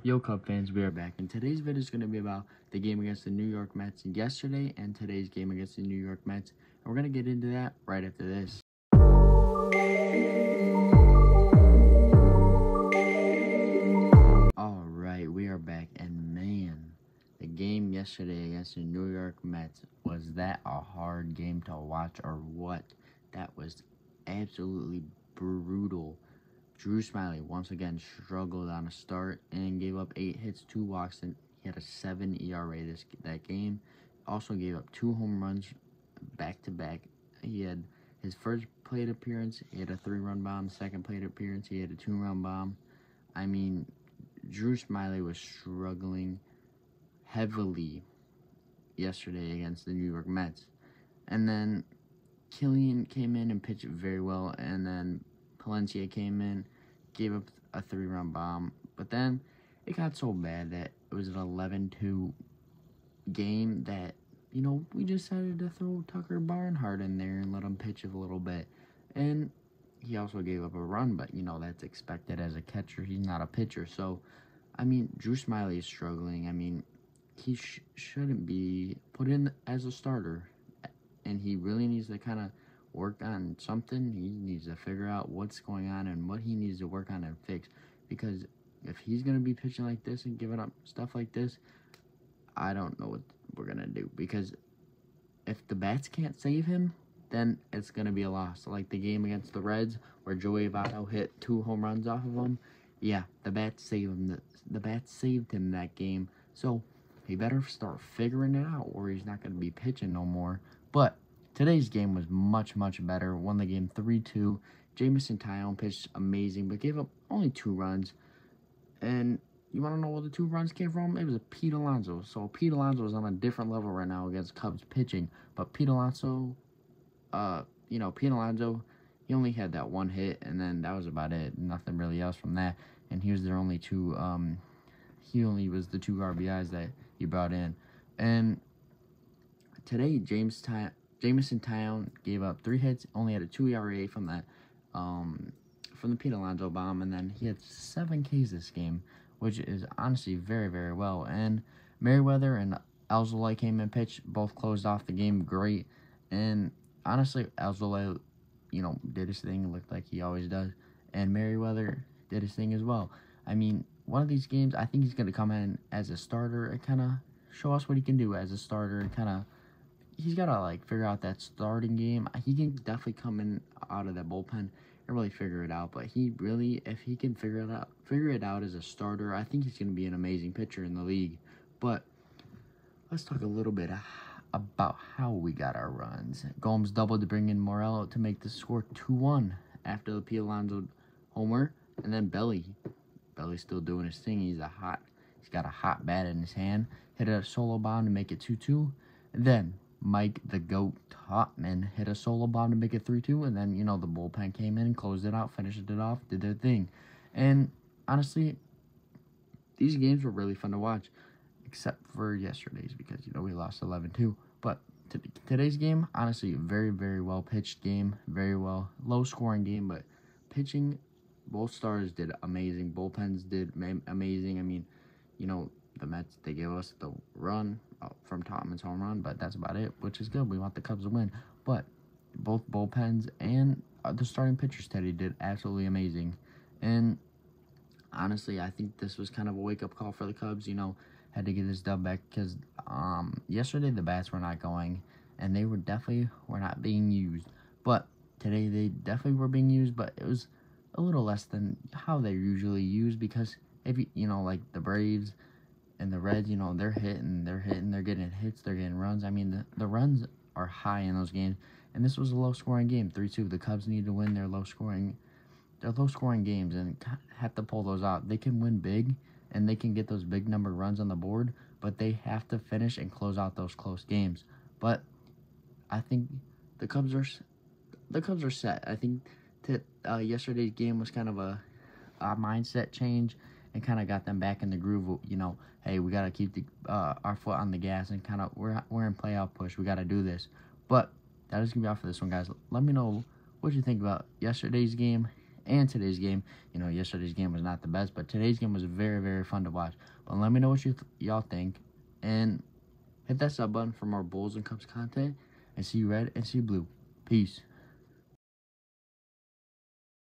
Yo, Cub fans, we are back, and today's video is going to be about the game against the New York Mets yesterday and today's game against the New York Mets, and we're going to get into that right after this. Alright, we are back, and man, the game yesterday against the New York Mets, was that a hard game to watch or what? That was absolutely brutal. Drew Smyly once again struggled on a start and gave up 8 hits, 2 walks, and he had a 7 ERA that game. Also gave up 2 home runs back to back. He had his first plate appearance, he had a 3-run bomb. Second plate appearance, he had a 2-run bomb. I mean, Drew Smyly was struggling heavily yesterday against the New York Mets. And then Killian came in and pitched very well, and then Palencia came in, gave up a 3-run bomb, but then it got so bad that it was an 11-2 game that, we decided to throw Tucker Barnhart in there and let him pitch a little bit, and he also gave up a run, but, that's expected as a catcher. He's not a pitcher, so, Drew Smyly is struggling. He shouldn't be put in as a starter, and he really needs to kind of work on something. He needs to figure out what's going on and what he needs to work on and fix, because if he's going to be pitching like this and giving up stuff like this, I don't know what we're going to do, because if the bats can't save him, then it's going to be a loss. Like the game against the Reds where Joey Votto hit 2 home runs off of him. Yeah, the bats saved him. The bats saved him that game. So he better start figuring it out, or he's not going to be pitching no more. But today's game was much, much better. Won the game 3-2. Jameson Taillon pitched amazing, but gave up only 2 runs. And you want to know where the 2 runs came from? It was Pete Alonso. So Pete Alonso is on a different level right now against Cubs pitching. But Pete Alonso, he only had that 1 hit, and then that was about it. Nothing really else from that. And he was their only 2, he only was the 2 RBIs that he brought in. And today, Jameson Taillon gave up 3 hits, only had a 2 ERA from that, from the Pete Alonso bomb, and then he had 7 Ks this game, which is honestly very, very well. And Merriweather and Alzolay came and pitched, both closed off the game great. And honestly, Alzolay, did his thing, looked like he always does, and Merriweather did his thing as well. One of these games, I think he's going to come in as a starter and kind of show us what he can do as a starter, and he's got to, figure out that starting game. He can definitely come in out of that bullpen and really figure it out, but if he can figure it out as a starter, I think he's going to be an amazing pitcher in the league. But let's talk a little bit about how we got our runs. Gomes doubled to bring in Morello to make the score 2-1 after the Pete Alonso homer, and then Belly's still doing his thing. He's got a hot bat in his hand. Hit a solo bomb to make it 2-2. And then Mike the Goat Topman hit a solo bomb to make it 3-2. And then, the bullpen came in and closed it out, finished it off, did their thing. And honestly, these games were really fun to watch, except for yesterday's, because, we lost 11-2. But today's game, honestly, very, very well pitched game. Very well, low scoring game, but pitching, both stars did amazing. Bullpens did amazing. The Mets, they gave us the run from Topman's home run, but that's about it, which is good. We want the Cubs to win. But both bullpens and the starting pitchers today did absolutely amazing. And honestly, I think this was kind of a wake-up call for the Cubs. Had to get this dub back, because yesterday the bats were not going, and they were not being used. But today they definitely were being used, but it was a little less than how they're usually used, because if like the Braves and the Reds, they're hitting, they're getting hits, they're getting runs. The runs are high in those games, and this was a low-scoring game, 3-2. The Cubs need to win their low-scoring games and have to pull those out. They can win big, and they can get those big number runs on the board, but they have to finish and close out those close games. But I think the Cubs are set. I think that yesterday's game was kind of a mindset change, and kind of got them back in the groove of, hey, we got to keep our foot on the gas, and kind of we're in playoff push. We got to do this. But that is going to be all for this one, guys. Let me know what you think about yesterday's game and today's game. You know, yesterday's game was not the best, but today's game was very, very fun to watch. But let me know what y'all think, and hit that sub button for more Bulls and Cubs content, and see you red and see you blue. Peace.